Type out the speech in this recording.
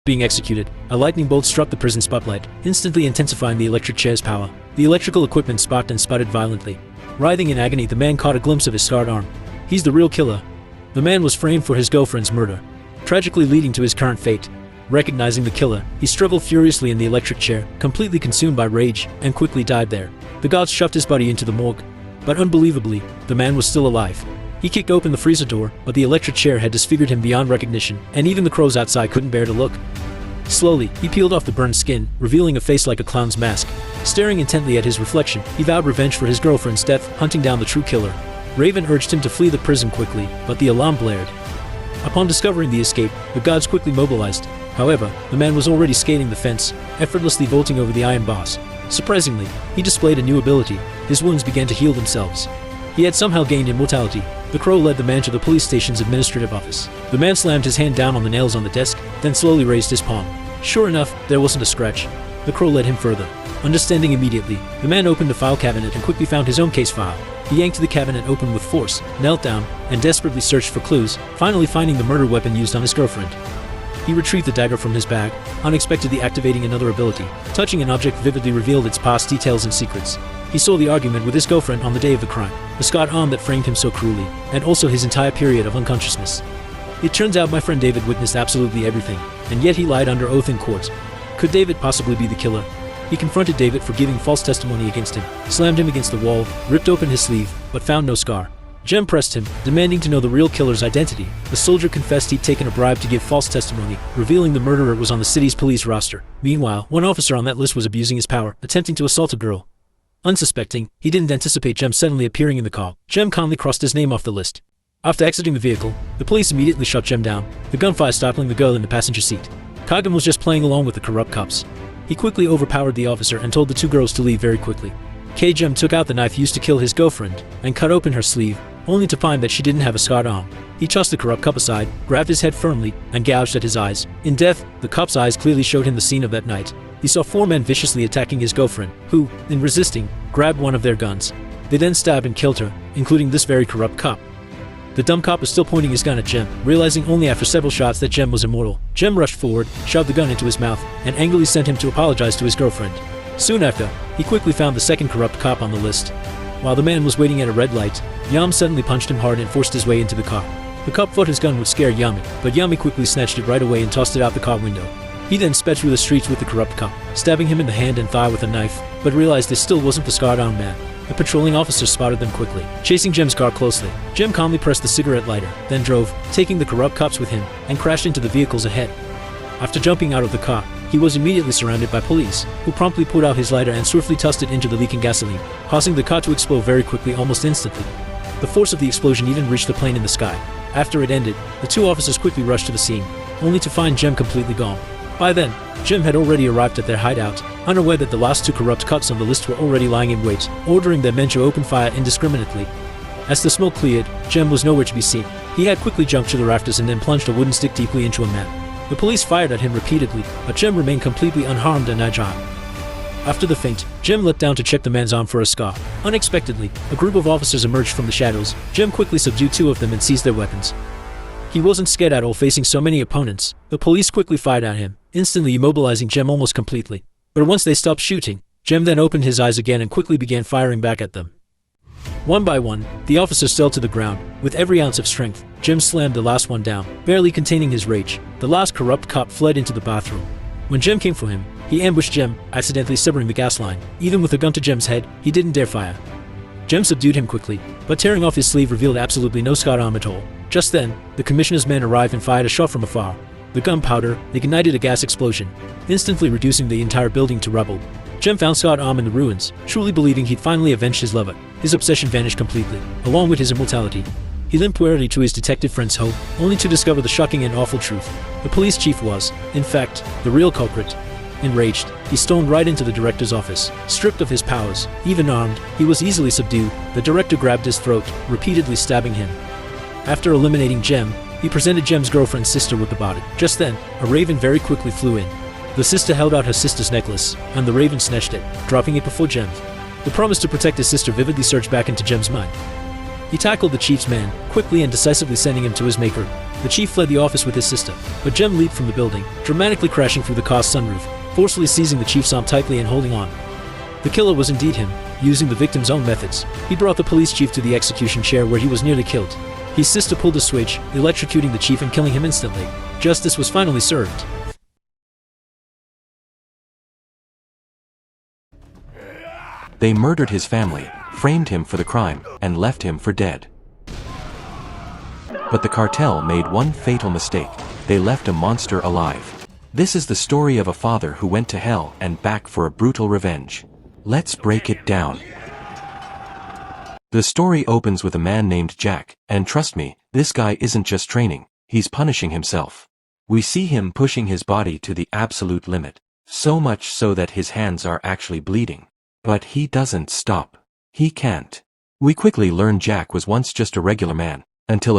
being executed, a lightning bolt struck the prison spotlight, instantly intensifying the electric chair's power. The electrical equipment sparked and sputtered violently. Writhing in agony, the man caught a glimpse of his scarred arm. He's the real killer. The man was framed for his girlfriend's murder, tragically leading to his current fate. Recognizing the killer, he struggled furiously in the electric chair, completely consumed by rage, and quickly died there. The guards shoved his body into the morgue. But unbelievably, the man was still alive. He kicked open the freezer door, but the electric chair had disfigured him beyond recognition, and even the crows outside couldn't bear to look. Slowly, he peeled off the burned skin, revealing a face like a clown's mask. Staring intently at his reflection, he vowed revenge for his girlfriend's death, hunting down the true killer. Raven urged him to flee the prison quickly, but the alarm blared. Upon discovering the escape, the guards quickly mobilized. However, the man was already scaling the fence, effortlessly vaulting over the iron bars. Surprisingly, he displayed a new ability. His wounds began to heal themselves. He had somehow gained immortality. The crow led the man to the police station's administrative office. The man slammed his hand down on the nails on the desk, then slowly raised his palm. Sure enough, there wasn't a scratch. The crow led him further. Understanding immediately, the man opened a file cabinet and quickly found his own case file. He yanked the cabinet open with force, knelt down, and desperately searched for clues, finally finding the murder weapon used on his girlfriend. He retrieved the dagger from his bag, unexpectedly activating another ability. Touching an object vividly revealed its past details and secrets. He saw the argument with his girlfriend on the day of the crime, the scarred arm that framed him so cruelly, and also his entire period of unconsciousness. It turns out my friend David witnessed absolutely everything, and yet he lied under oath in court. Could David possibly be the killer? He confronted David for giving false testimony against him, slammed him against the wall, ripped open his sleeve, but found no scar. Jem pressed him, demanding to know the real killer's identity. The soldier confessed he'd taken a bribe to give false testimony, revealing the murderer was on the city's police roster. Meanwhile, one officer on that list was abusing his power, attempting to assault a girl. Unsuspecting, he didn't anticipate Jem suddenly appearing in the car. Jem calmly crossed his name off the list. After exiting the vehicle, the police immediately shut Jem down, the gunfire startling the girl in the passenger seat. Kagan was just playing along with the corrupt cops. He quickly overpowered the officer and told the two girls to leave very quickly. Jem took out the knife used to kill his girlfriend and cut open her sleeve, only to find that she didn't have a scarred arm. He tossed the corrupt cop aside, grabbed his head firmly, and gouged at his eyes. In death, the cop's eyes clearly showed him the scene of that night. He saw four men viciously attacking his girlfriend, who, in resisting, grabbed one of their guns. They then stabbed and killed her, including this very corrupt cop. The dumb cop was still pointing his gun at Jem, realizing only after several shots that Jem was immortal. Jem rushed forward, shoved the gun into his mouth, and angrily sent him to apologize to his girlfriend. Soon after, he quickly found the second corrupt cop on the list. While the man was waiting at a red light, Yam suddenly punched him hard and forced his way into the car. The cop thought his gun would scare Yami, but Yami quickly snatched it right away and tossed it out the car window. He then sped through the streets with the corrupt cop, stabbing him in the hand and thigh with a knife, but realized this still wasn't the scarred arm man. The patrolling officer spotted them quickly, chasing Jem's car closely. Jem calmly pressed the cigarette lighter, then drove, taking the corrupt cops with him, and crashed into the vehicles ahead. After jumping out of the car, he was immediately surrounded by police, who promptly pulled out his lighter and swiftly tossed it into the leaking gasoline, causing the car to explode very quickly almost instantly. The force of the explosion even reached the plane in the sky. After it ended, the two officers quickly rushed to the scene, only to find Jem completely gone. By then, Jem had already arrived at their hideout, unaware that the last two corrupt cops on the list were already lying in wait, ordering their men to open fire indiscriminately. As the smoke cleared, Jem was nowhere to be seen. He had quickly jumped to the rafters and then plunged a wooden stick deeply into a man. The police fired at him repeatedly, but Jem remained completely unharmed and agile. After the feint, Jem leapt down to check the man's arm for a scar. Unexpectedly, a group of officers emerged from the shadows. Jem quickly subdued two of them and seized their weapons. He wasn't scared at all facing so many opponents. The police quickly fired at him, instantly immobilizing Jem almost completely. But once they stopped shooting, Jem then opened his eyes again and quickly began firing back at them. One by one, the officers fell to the ground. With every ounce of strength, Jem slammed the last one down, barely containing his rage. The last corrupt cop fled into the bathroom. When Jem came for him, he ambushed Jem, accidentally severing the gas line. Even with a gun to Jem's head, he didn't dare fire. Jem subdued him quickly, but tearing off his sleeve revealed absolutely no scarred arm at all. Just then, the commissioner's men arrived and fired a shot from afar. The gunpowder ignited a gas explosion, instantly reducing the entire building to rubble. Jem found scarred arm in the ruins, truly believing he'd finally avenged his lover. His obsession vanished completely, along with his immortality. He limped warily to his detective friend's home, only to discover the shocking and awful truth. The police chief was, in fact, the real culprit. Enraged, he stormed right into the director's office. Stripped of his powers, even armed, he was easily subdued. The director grabbed his throat, repeatedly stabbing him. After eliminating Jem, he presented Jem's girlfriend's sister with the body. Just then, a raven very quickly flew in. The sister held out her sister's necklace, and the raven snatched it, dropping it before Jem. The promise to protect his sister vividly surged back into Jem's mind. He tackled the chief's man, quickly and decisively sending him to his maker. The chief fled the office with his sister, but Jem leaped from the building, dramatically crashing through the car's sunroof, forcefully seizing the chief's arm tightly and holding on. The killer was indeed him, using the victim's own methods. He brought the police chief to the execution chair where he was nearly killed. His sister pulled a switch, electrocuting the chief and killing him instantly. Justice was finally served. They murdered his family, framed him for the crime, and left him for dead. But the cartel made one fatal mistake. They left a monster alive. This is the story of a father who went to hell and back for a brutal revenge. Let's break it down. The story opens with a man named Jack, and trust me, this guy isn't just training, he's punishing himself. We see him pushing his body to the absolute limit, so much so that his hands are actually bleeding. But he doesn't stop. He can't. We quickly learn Jack was once just a regular man, until